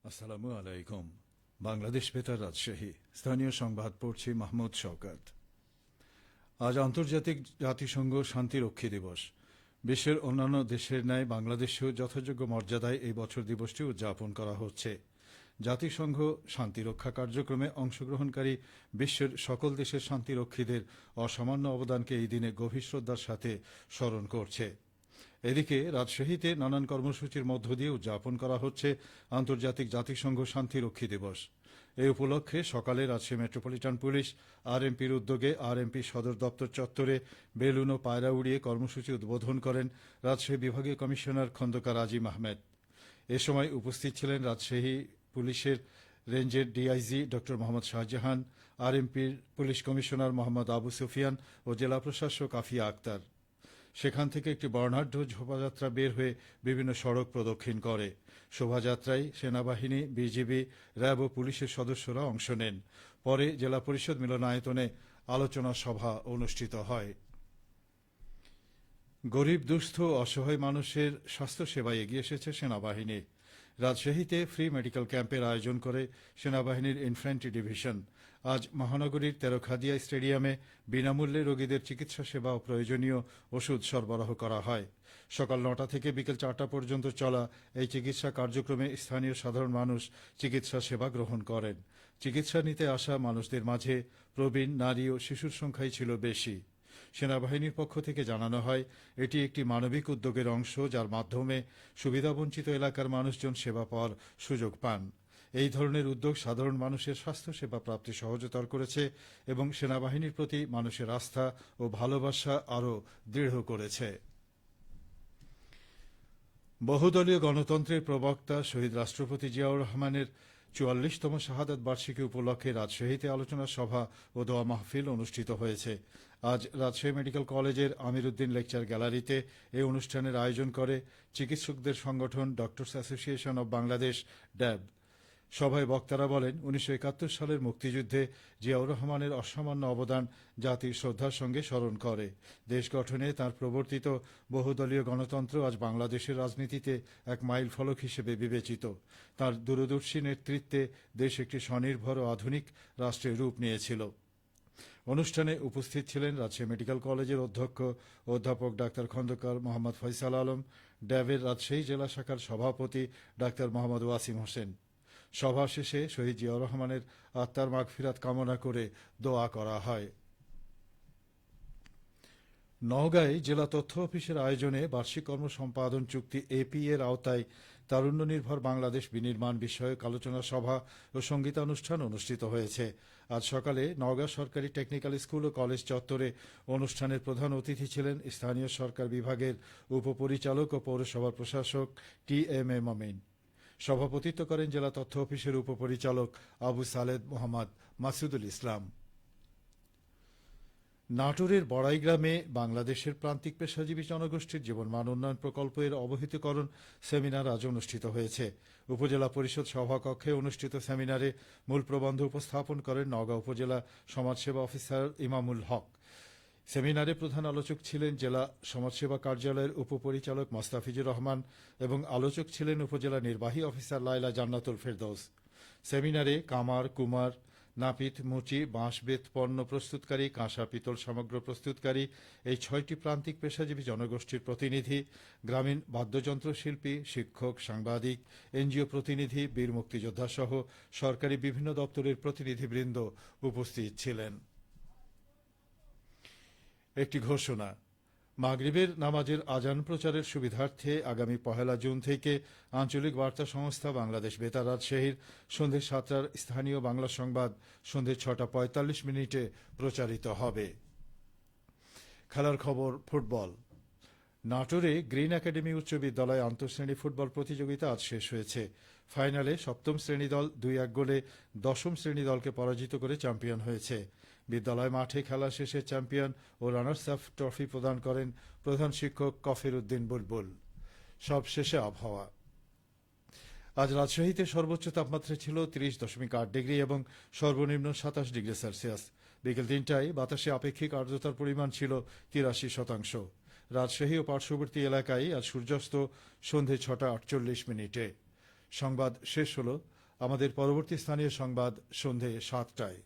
আসসালামু আলাইকুম। বাংলাদেশ বেতার রাজশাহী স্থানীয় সংবাদ পড়ছি মাহমুদ শওকত। আজ আন্তর্জাতিক জাতিসংঘ শান্তিরক্ষী দিবস। বিশ্বের অন্যান্য দেশের ন্যায় বাংলাদেশেও যথাযোগ্য মর্যাদায় এই বছর দিবসটি উদযাপন করা হচ্ছে। জাতিসংঘ শান্তিরক্ষা কার্যক্রমে অংশগ্রহণকারী বিশ্বের সকল দেশের শান্তিরক্ষীদের অসামান্য অবদানকে এই দিনে গভীর শ্রদ্ধার সাথে স্মরণ করছে। এদিকে রাজশাহীতে নানান কর্মসূচির মধ্য দিয়ে উদযাপন করা হচ্ছে আন্তর্জাতিক জাতিসংঘ শান্তিরক্ষী দিবস। এই উপলক্ষে সকালে রাজশাহী মেট্রোপলিটন পুলিশ আরএমপির উদ্যোগে আরএমপি সদর দপ্তর চত্বরে বেলুন ও পায়রা উড়িয়ে কর্মসূচি উদ্বোধন করেন রাজশাহী বিভাগীয় কমিশনার খন্দকার আজিম আহমেদ। এ সময় উপস্থিত ছিলেন রাজশাহী পুলিশের রেঞ্জের ডিআইজি ড মোহাম্মদ শাহজাহান, আরএমপির পুলিশ কমিশনার মোহাম্মদ আবু সুফিয়ান ও জেলা প্রশাসক আফিয়া আক্তার। সেখান থেকে একটি বর্ণাঢ্য শোভাযাত্রা বের হয়ে বিভিন্ন সড়ক প্রদক্ষিণ করে। শোভাযাত্রায় সেনাবাহিনী, বিজিবি, র্যাব ও পুলিশের সদস্যরা অংশ নেন। পরে জেলা পরিষদ মিলনায়তনে আলোচনা সভা অনুষ্ঠিত হয়। গরিব, দুস্থ, অসহায় মানুষের স্বাস্থ্যসেবায় এগিয়ে এসেছে সেনাবাহিনী। রাজশাহীতে ফ্রি মেডিকেল ক্যাম্পের আয়োজন করে সেনাবাহিনীর ইনফ্যান্ট্রি ডিভিশন। আজ মহানগরীর তেরখাদিয়া স্টেডিয়ামে বিনামূল্যে রোগীদের চিকিৎসা সেবা ও প্রয়োজনীয় ওষুধ সরবরাহ করা হয়। সকাল ৯টা থেকে বিকেল ৪টা পর্যন্ত চলা এই চিকিৎসা কার্যক্রমে স্থানীয় সাধারণ মানুষ চিকিৎসা সেবা গ্রহণ করেন। চিকিৎসা নিতে আসা মানুষদের মাঝে প্রবীণ, নারী ও শিশুর সংখ্যাই ছিল বেশি। সেনাবাহিনীর পক্ষ থেকে জানানো হয়, এটি একটি মানবিক উদ্যোগের অংশ, যার মাধ্যমে সুবিধাবঞ্চিত এলাকার মানুষজন সেবা পাওয়ার সুযোগ পান। এই ধরনের উদ্যোগ সাধারণ মানুষের স্বাস্থ্যসেবা প্রাপ্তি সহজতর করেছে এবং সেনাবাহিনীর প্রতি মানুষের আস্থা ও ভালোবাসা আরও দৃঢ় করেছে। বহুদলীয় গণতন্ত্রের প্রবক্তা শহীদ রাষ্ট্রপতি জিয়াউর রহমানের ৪৪তম শাহাদাত বার্ষিকী উপলক্ষে রাজশাহীতে আলোচনা সভা ও দোয়া মাহফিল অনুষ্ঠিত হয়েছে। আজ রাজশাহী মেডিকেল কলেজের আমির উদ্দিন লেকচার গ্যালারিতে এই অনুষ্ঠানের আয়োজন করে চিকিৎসকদের সংগঠন ডক্টরস অ্যাসোসিয়েশন অব বাংলাদেশ, ড্যাব। সভায় বক্তারা বলেন, ১৯৭১ সালের মুক্তিযুদ্ধে জিয়াউর রহমানের অসামান্য অবদান জাতি শ্রদ্ধার সঙ্গে স্মরণ করে। দেশ গঠনে তাঁর প্রবর্তিত বহুদলীয় গণতন্ত্র আজ বাংলাদেশের রাজনীতিতে এক মাইল ফলক হিসেবে বিবেচিত। তাঁর দূরদর্শী নেতৃত্বে দেশ একটি স্বনির্ভর ও আধুনিক রাষ্ট্রের রূপ নিয়েছিল। অনুষ্ঠানে উপস্থিত ছিলেন রাজশাহী মেডিকেল কলেজের অধ্যক্ষ অধ্যাপক ডাক্তার খন্দকার মোহাম্মদ ফয়সাল আলম, ড্যাবের রাজশাহী জেলা শাখার সভাপতি ডাক্তার মোহাম্মদ ওয়াসিম হোসেন। সভা শেষে শহীদ জিয়াউর রহমানের আত্মার মাগফিরাত কামনা করে দোয়া করা হয়। নওগাঁয় জেলা তথ্য অফিসের আয়োজনে বার্ষিক কর্মসম্পাদন চুক্তি এপি এর আওতায় তারুণ্য নির্ভর বাংলাদেশ বিনির্মাণ বিষয়ক আলোচনা সভা ও সঙ্গীতানুষ্ঠান অনুষ্ঠিত হয়েছে। আজ সকালে নওগাঁ সরকারি টেকনিক্যাল স্কুল ও কলেজ চত্বরে অনুষ্ঠানের প্রধান অতিথি ছিলেন স্থানীয় সরকার বিভাগের উপপরিচালক ও পৌরসভার প্রশাসক TMA মমিন। সভাপতিত্ব করেন জেলা তথ্য অফিসের উপপরিচালক আবু সালেদ মোহাম্মদ মাসুদুল ইসলাম। নাটোরের বড়াই গ্রামে বাংলাদেশের প্রান্তিক পেশাজীবী জনগোষ্ঠীর জীবনমান উন্নয়ন প্রকল্পের অবহিতকরণ সেমিনার আজ অনুষ্ঠিত হয়েছে। উপজেলা পরিষদ সভাকক্ষে অনুষ্ঠিত সেমিনারে মূল প্রবন্ধ উপস্থাপন করেন নওগাঁ উপজেলা সমাজসেবা অফিসার ইমামুল হক। সেমিনারে প্রধান আলোচক ছিলেন জেলা সমাজসেবা কার্যালয়ের উপপরিচালক মোস্তাফিজুর রহমান এবং আলোচক ছিলেন উপজেলা নির্বাহী অফিসার লায়লা জান্নাতুল ফেরদৌস। সেমিনারে কামার, কুমার, নাপিত, মুচি, বাঁশ বেত পণ্য প্রস্তুতকারী, কাঁসা পিতল সামগ্র প্রস্তুতকারী এই ৬টি প্রান্তিক পেশাজীবী জনগোষ্ঠীর প্রতিনিধি, গ্রামীণ বাদ্যযন্ত্র শিল্পী, শিক্ষক, সাংবাদিক, এনজিও প্রতিনিধি, বীর মুক্তিযোদ্ধা সহ সরকারি বিভিন্ন দপ্তরের প্রতিনিধিবৃন্দ উপস্থিত ছিলেন। একটি ঘোষণা, মাগরিবের নামাজের আজান প্রচারের সুবিধার্থে আগামী ১ জুন থেকে আঞ্চলিক বার্তা সংস্থা বাংলাদেশ বেতার রাজশাহীর সন্ধ্যে ৭টার স্থানীয় বাংলা সংবাদ সন্ধ্যে ৬টা৪৫ প্রচারিত হবে। খেলার খবর, ফুটবল। নাটোরে গ্রিন একাডেমি উচ্চ বিদ্যালয় আন্তঃশ্রেণী ফুটবল প্রতিযোগিতা আজ শেষ হয়েছে। ফাইনালে সপ্তম শ্রেণী দল ২-১ গোলে দশম শ্রেণী দলকে পরাজিত করে চ্যাম্পিয়ন হয়েছে। বিদ্যালয় মাঠে খেলা শেষে চ্যাম্পিয়ন ও রানার্স আপ ট্রফি প্রদান করেন প্রধান শিক্ষক কফির উদ্দিন বুলবুল। সবশেষে আবহাওয়া। আজ রাজশাহীতে সর্বোচ্চ তাপমাত্রা ছিল ৩০.৮ ডিগ্রি এবং সর্বনিম্ন ২৭ ডিগ্রি সেলসিয়াস। বিকেল ৩টায় বাতাসে আপেক্ষিক আর্দ্রতার পরিমাণ ছিল ৮৩%। রাজশাহী ও পার্শ্ববর্তী এলাকায় আজ সূর্যাস্ত সন্ধে ৬টা ৪৮। সংবাদ শেষ হল। আমাদের পরবর্তী স্থানীয় সংবাদ সন্ধে 7টায়।